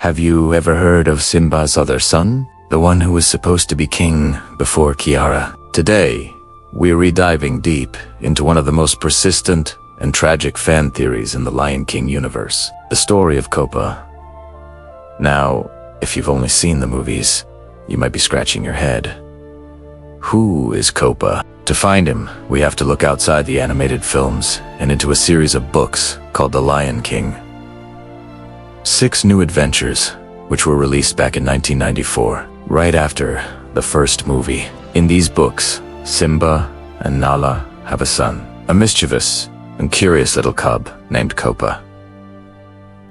Have you ever heard of Simba's other son? The one who was supposed to be king before Kiara? Today, we're rediving deep into one of the most persistent and tragic fan theories in the Lion King universe, the story of Kopa. Now, if you've only seen the movies, you might be scratching your head. Who is Kopa? To find him, we have to look outside the animated films and into a series of books called The Lion King. 6 new adventures, which were released back in 1994, right after the first movie. In these books, Simba and Nala have a son, a mischievous and curious little cub named Kopa.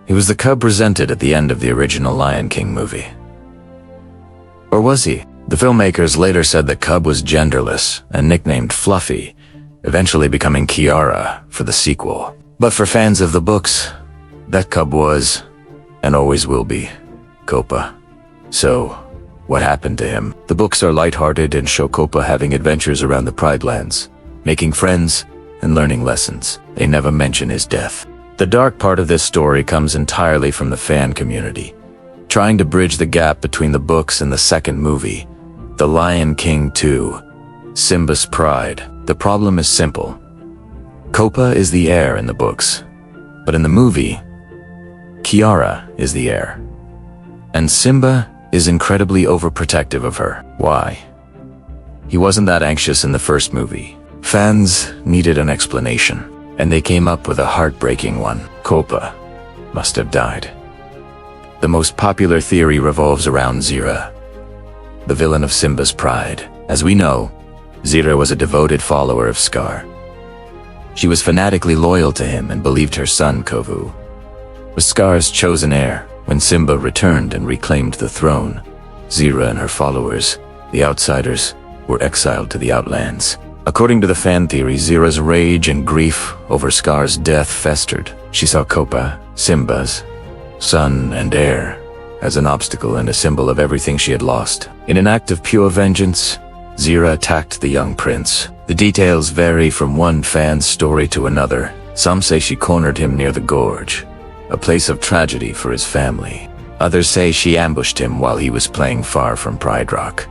He was the cub presented at the end of the original Lion King movie. Or was he? The filmmakers later said the cub was genderless and nicknamed Fluffy, eventually becoming Kiara for the sequel. But for fans of the books, that cub was, and always will be, Kopa. So, what happened to him? The books are lighthearted and show Kopa having adventures around the Pride Lands, making friends and learning lessons. They never mention his death. The dark part of this story comes entirely from the fan community, trying to bridge the gap between the books and the second movie, The Lion King 2, Simba's Pride. The problem is simple. Kopa is the heir in the books, but in the movie, Kiara is the heir. And Simba is incredibly overprotective of her. Why? He wasn't that anxious in the first movie. Fans needed an explanation, and they came up with a heartbreaking one. Kopa must have died. The most popular theory revolves around Zira, the villain of Simba's Pride. As we know, Zira was a devoted follower of Scar. She was fanatically loyal to him and believed her son, Kovu, was Scar's chosen heir. When Simba returned and reclaimed the throne, Zira and her followers, the Outsiders, were exiled to the Outlands. According to the fan theory, Zira's rage and grief over Scar's death festered. She saw Kopa, Simba's son and heir, as an obstacle and a symbol of everything she had lost. In an act of pure vengeance, Zira attacked the young prince. The details vary from one fan's story to another. Some say she cornered him near the gorge, a place of tragedy for his family. Others say she ambushed him while he was playing far from Pride Rock.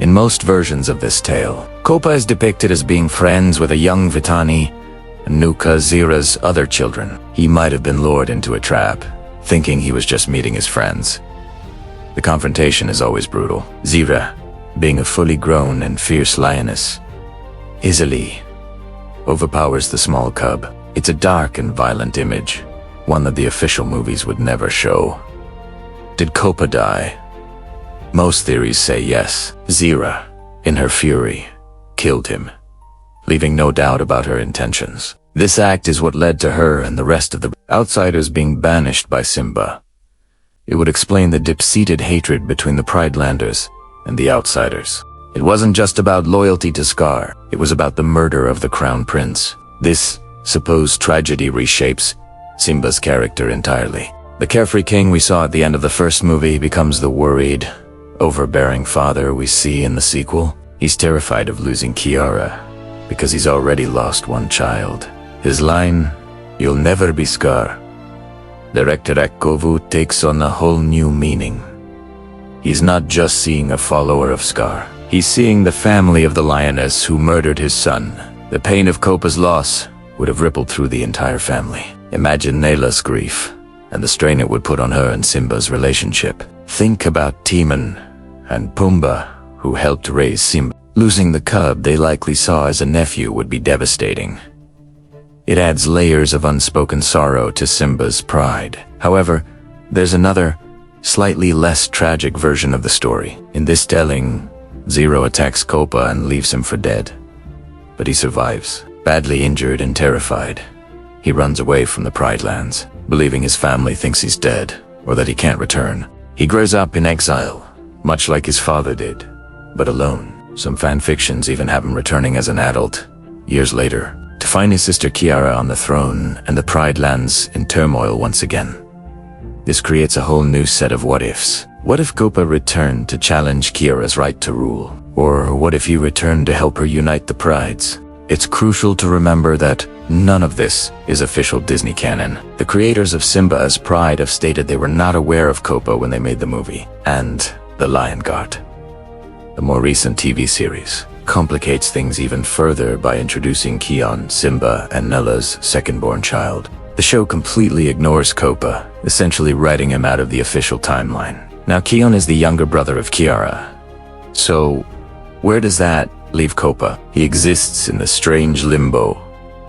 In most versions of this tale, Kopa is depicted as being friends with a young Vitani and Nuka, Zira's other children. He might have been lured into a trap, thinking he was just meeting his friends. The confrontation is always brutal. Zira, being a fully grown and fierce lioness, easily overpowers the small cub. It's a dark and violent image, one that the official movies would never show. Did Kopa die? Most theories say yes. Zira, in her fury, killed him, leaving no doubt about her intentions. This act is what led to her and the rest of the Outsiders being banished by Simba. It would explain the deep-seated hatred between the Pridelanders and the Outsiders. It wasn't just about loyalty to Scar, it was about the murder of the Crown Prince. This supposed tragedy reshapes Simba's character entirely. The carefree king we saw at the end of the first movie becomes the worried, overbearing father we see in the sequel. He's terrified of losing Kiara because he's already lost one child. His line, "You'll never be Scar," Director Kovu, takes on a whole new meaning. He's not just seeing a follower of Scar. He's seeing the family of the lioness who murdered his son. The pain of Kopa's loss would have rippled through the entire family. Imagine Nala's grief and the strain it would put on her and Simba's relationship. Think about Timon and Pumbaa, who helped raise Simba. Losing the cub they likely saw as a nephew would be devastating. It adds layers of unspoken sorrow to Simba's pride. However, there's another, slightly less tragic version of the story. In this telling, Zero attacks Kopa and leaves him for dead. But he survives, badly injured and terrified. He runs away from the Pride Lands, believing his family thinks he's dead, or that he can't return. He grows up in exile, much like his father did, but alone. Some fan fictions even have him returning as an adult, years later, to find his sister Kiara on the throne and the Pride Lands in turmoil once again. This creates a whole new set of what-ifs. What if Kopa returned to challenge Kiara's right to rule? Or what if he returned to help her unite the prides? It's crucial to remember that none of this is official Disney canon. The creators of Simba's Pride have stated they were not aware of Kopa when they made the movie, and The Lion Guard. The more recent TV series complicates things even further by introducing Kion, Simba, and Nala's second-born child. The show completely ignores Kopa, essentially writing him out of the official timeline. Now, Kion is the younger brother of Kiara. So, where does that leave Kopa? He exists in the strange limbo,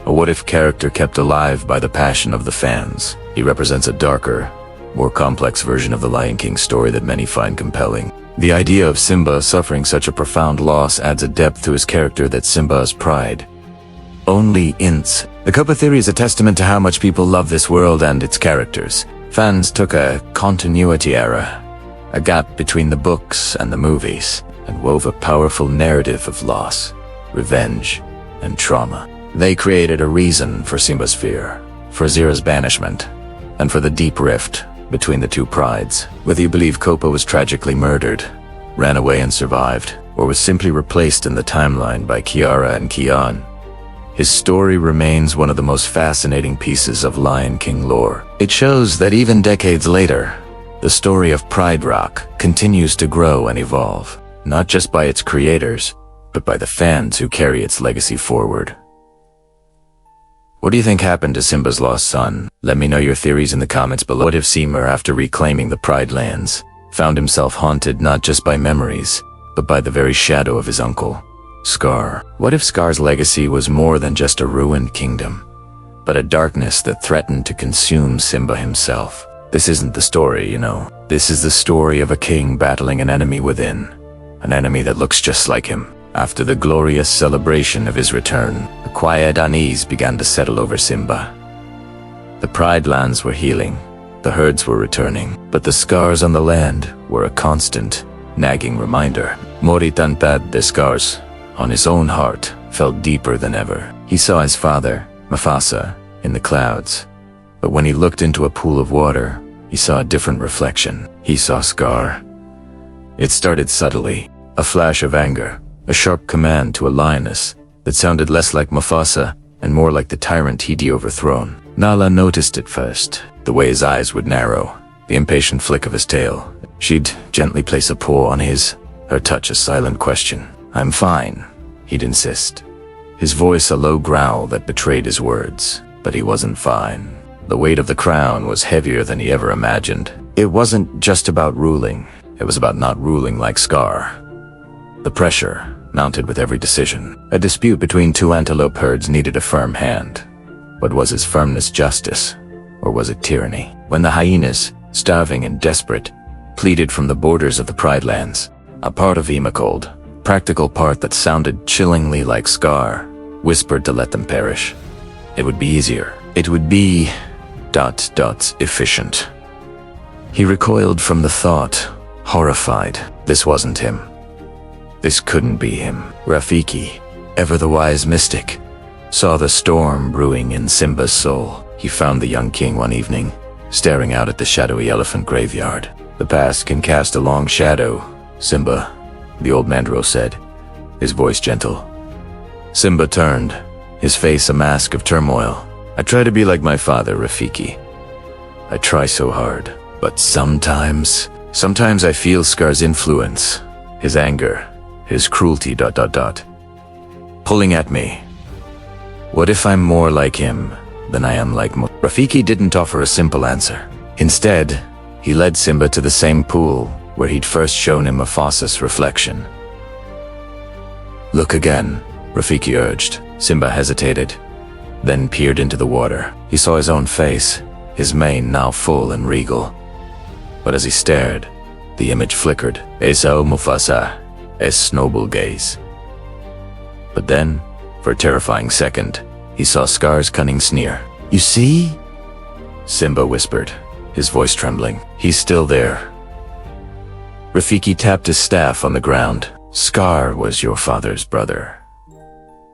a what-if character kept alive by the passion of the fans. He represents a darker, more complex version of the Lion King story that many find compelling. The idea of Simba suffering such a profound loss adds a depth to his character that Simba's Pride only hints. The Kopa theory is a testament to how much people love this world and its characters. Fans took a continuity error, a gap between the books and the movies, and wove a powerful narrative of loss, revenge, and trauma. They created a reason for Simba's fear, for Zira's banishment, and for the deep rift between the two prides. Whether you believe Kopa was tragically murdered, ran away and survived, or was simply replaced in the timeline by Kiara and Kion, his story remains one of the most fascinating pieces of Lion King lore. It shows that even decades later, the story of Pride Rock continues to grow and evolve, not just by its creators, but by the fans who carry its legacy forward. What do you think happened to Simba's lost son? Let me know your theories in the comments below. What if Simba, after reclaiming the Pride lands, found himself haunted not just by memories, but by the very shadow of his uncle, Scar? What if Scar's legacy was more than just a ruined kingdom, but a darkness that threatened to consume Simba himself? This isn't the story, you know. This is the story of a king battling an enemy within, an enemy that looks just like him. After the glorious celebration of his return, a quiet unease began to settle over Simba. The Pride lands were healing, the herds were returning, but the scars on the land were a constant, nagging reminder. Moritantad the scars on his own heart felt deeper than ever. He saw his father, Mufasa, in the clouds, but when he looked into a pool of water, he saw a different reflection. He saw Scar. It started subtly, a flash of anger, a sharp command to a lioness that sounded less like Mufasa and more like the tyrant he'd overthrown. Nala noticed it first, the way his eyes would narrow, the impatient flick of his tail. She'd gently place a paw on his, her touch a silent question. "I'm fine," he'd insist, his voice a low growl that betrayed his words. But he wasn't fine. The weight of the crown was heavier than he ever imagined. It wasn't just about ruling, it was about not ruling like Scar. The pressure mounted with every decision. A dispute between two antelope herds needed a firm hand. But was his firmness justice, or was it tyranny? When the hyenas, starving and desperate, pleaded from the borders of the Pride lands, a part of Emacold, practical part that sounded chillingly like Scar, whispered to let them perish. It would be easier. It would be... efficient. He recoiled from the thought, horrified. This wasn't him. This couldn't be him. Rafiki, ever the wise mystic, saw the storm brewing in Simba's soul. He found the young king one evening, staring out at the shadowy elephant graveyard. "The past can cast a long shadow, Simba," the old Mandro said, his voice gentle. Simba turned, his face a mask of turmoil. "I try to be like my father, Rafiki. I try so hard, but sometimes I feel Scar's influence, his anger, his cruelty, pulling at me. What if I'm more like him than I am like Mo?" Rafiki didn't offer a simple answer. Instead, he led Simba to the same pool where he'd first shown him Mufasa's reflection. "Look again," Rafiki urged. Simba hesitated, then peered into the water. He saw his own face, his mane now full and regal. But as he stared, the image flickered. "Esau Mufasa," his noble gaze. But then, for a terrifying second, he saw Scar's cunning sneer. "You see?" Simba whispered, his voice trembling. "He's still there." Rafiki tapped his staff on the ground. "Scar was your father's brother.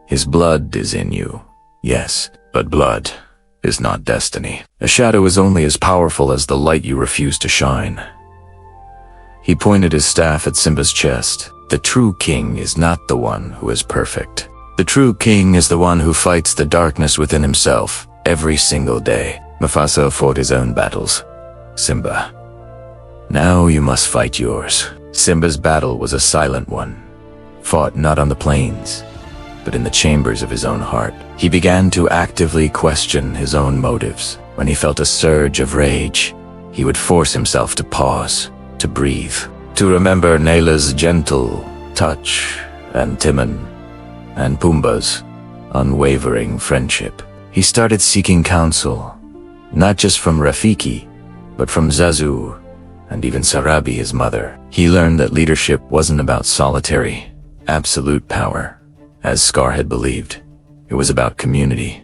His blood is in you, yes, but blood is not destiny. A shadow is only as powerful as the light you refuse to shine." He pointed his staff at Simba's chest. "The true king is not the one who is perfect. The true king is the one who fights the darkness within himself every single day. Mufasa fought his own battles. Simba, now you must fight yours. Simba's battle was a silent one, fought not on the plains, but in the chambers of his own heart. He began to actively question his own motives. When he felt a surge of rage, he would force himself to pause, to breathe, to remember Nala's gentle touch and Timon and Pumbaa's unwavering friendship. He started seeking counsel, not just from Rafiki, but from Zazu and even Sarabi, his mother. He learned that leadership wasn't about solitary, absolute power, as Scar had believed. It was about community,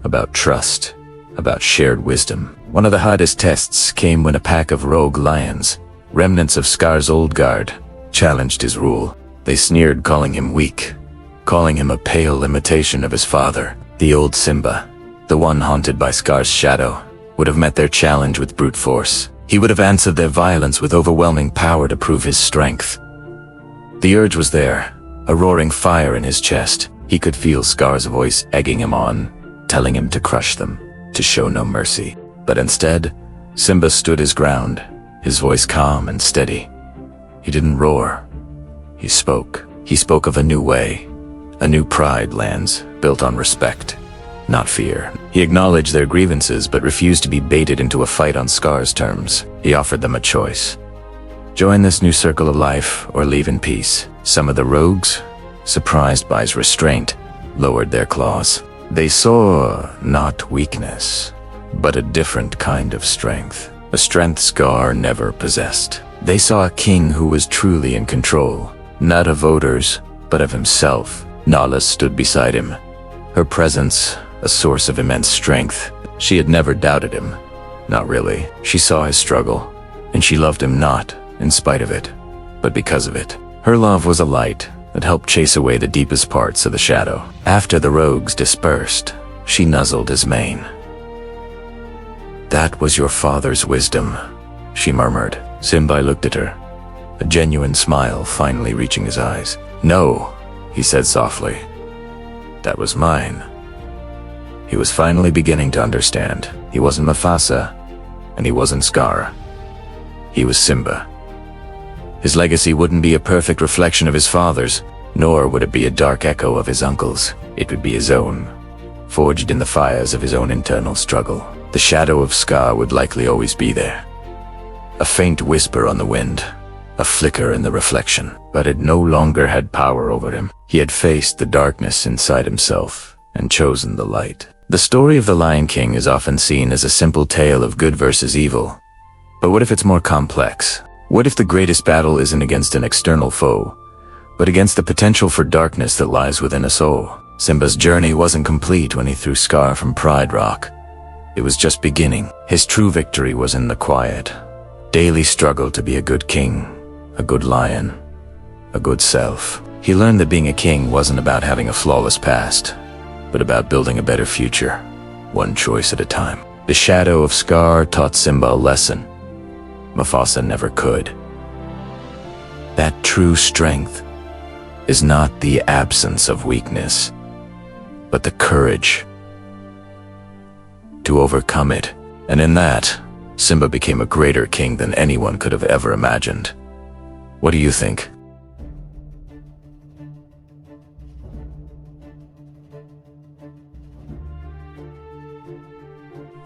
about trust, about shared wisdom. One of the hardest tests came when a pack of rogue lions, remnants of Scar's old guard, challenged his rule. They sneered, calling him weak, calling him a pale imitation of his father. The old Simba, the one haunted by Scar's shadow, would have met their challenge with brute force. He would have answered their violence with overwhelming power to prove his strength. The urge was there, a roaring fire in his chest. He could feel Scar's voice egging him on, telling him to crush them, to show no mercy. But instead, Simba stood his ground, his voice calm and steady. He didn't roar. He spoke. He spoke of a new way, a new pride lands built on respect, not fear. He acknowledged their grievances but refused to be baited into a fight on Scar's terms. He offered them a choice. Join this new circle of life or leave in peace. Some of the rogues, surprised by his restraint, lowered their claws. They saw not weakness, but a different kind of strength. A strength Scar never possessed. They saw a king who was truly in control, not of voters, but of himself. Nala stood beside him, her presence a source of immense strength. She had never doubted him. Not really. She saw his struggle, and she loved him not in spite of it, but because of it. Her love was a light that helped chase away the deepest parts of the shadow. After the rogues dispersed, she nuzzled his mane. "That was your father's wisdom," she murmured. Simba looked at her, a genuine smile finally reaching his eyes. "No," he said softly. "That was mine." He was finally beginning to understand. He wasn't Mufasa, and he wasn't Scar. He was Simba. His legacy wouldn't be a perfect reflection of his father's, nor would it be a dark echo of his uncle's. It would be his own, forged in the fires of his own internal struggle. The shadow of Scar would likely always be there, a faint whisper on the wind, a flicker in the reflection, but it no longer had power over him. He had faced the darkness inside himself and chosen the light. The story of the Lion King is often seen as a simple tale of good versus evil. But what if it's more complex? What if the greatest battle isn't against an external foe, but against the potential for darkness that lies within us all? Simba's journey wasn't complete when he threw Scar from Pride Rock. It was just beginning. His true victory was in the quiet, daily struggle to be a good king, a good lion, a good self. He learned that being a king wasn't about having a flawless past, but about building a better future, one choice at a time. The shadow of Scar taught Simba a lesson Mufasa never could. That true strength is not the absence of weakness, but the courage to overcome it. And in that, Simba became a greater king than anyone could have ever imagined. What do you think?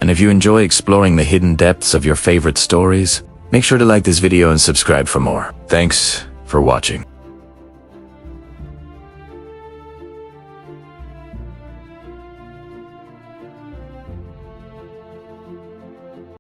And if you enjoy exploring the hidden depths of your favorite stories, make sure to like this video and subscribe for more. Thanks for watching.